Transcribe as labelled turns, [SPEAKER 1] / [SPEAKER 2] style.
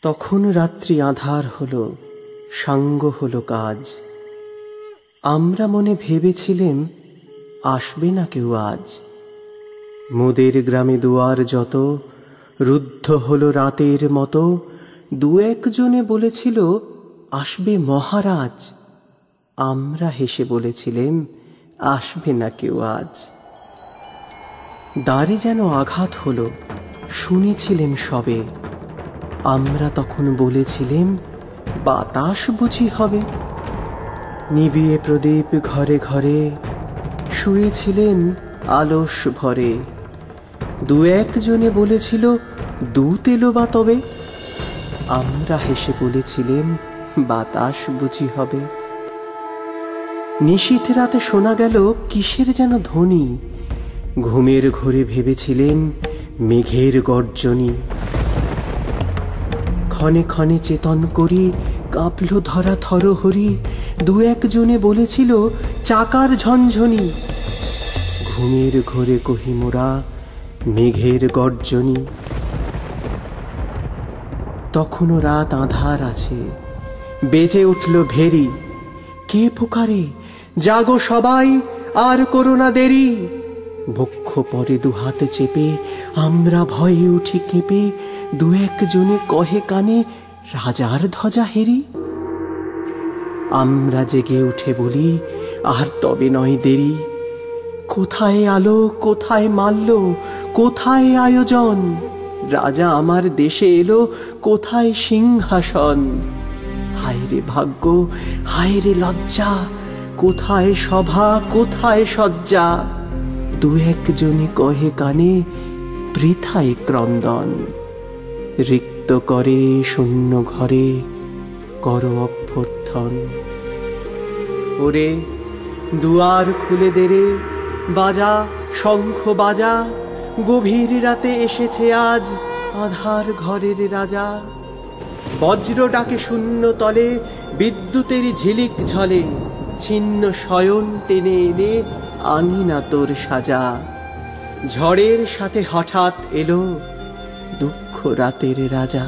[SPEAKER 1] তখন রাত্রি আঁধার হলো, সাঙ্গ হলো কাজ। আমরা মনে ভেবেছিলেম আসবে না কেউ আজ। মোদের গ্রামে দুয়ার যত রুদ্ধ হলো রাতের মতো, দু একজনে বলেছিল আসবে মহারাজ। আমরা হেসে বলেছিলেম আসবে না কেউ আজ। দ্বারে যেন আঘাত হলো, শুনেছিলেম সবে। আমরা তখন বলেছিলেম বাতাস বুঝি হবে। নিবিয়ে প্রদীপ ঘরে ঘরে, শুয়েছিলেম আলস ভরে। দু একজনে বলেছিল দূত এলো বা তবে। আমরা হেসে বলেছিলেম বাতাস বুঝি হবে। নিশীথ রাতে শোনা গেল কিসের যেন ধ্বনি। ঘুমের ঘোরে ভেবেছিলেম মেঘের গর্জনী। ক্ষণে ক্ষণে চেতন করি কাঁপল ধরা থরহরি। দু একজনে বলেছিল চাকার ঝনঝনি। ঘুমের ঘোরে কহি মোরা মেঘের গর্জনী। তখনও রাত আঁধার আছে, বেজে উঠল ভেরি। কে পুকারে জাগো সবাই, আর করো না দেরি। বক্ষ পরে দুহাতে চেপে আমরা ভয়ে উঠি কেঁপে। দু একজনে কহে কানে রাজার ধ্বজা হেরি। আমরা জেগে উঠে বলি আর তবে নয় দেরি। কোথায় আলো, কোথায় মাল্য, কোথায় আয়োজন। রাজা আমার দেশে এলো, কোথায় সিংহাসন। হায় রে ভাগ্য, হায় রে লজ্জা, কোথায় সভা, কোথায় সজ্জা। দু একজনে কহে কানে বৃথায় ক্রন্দন। রিক্ত করে শূন্য ঘরে করো অভ্যর্থন। ওরে দুয়ার খুলে দেরে, বাজা শঙ্খ বাজা। গভীর রাতে এসেছে আজ আধার ঘরের রাজা। বজ্র ডাকে শূন্য তলে, বিদ্যুতেরই ঝিলিক ঝলে। ছিন্ন শয়ন টেনে এনে আঙিনা তোর সাজা। ঝড়ের সাথে হঠাৎ এলো দুঃখ রাতের রাজা।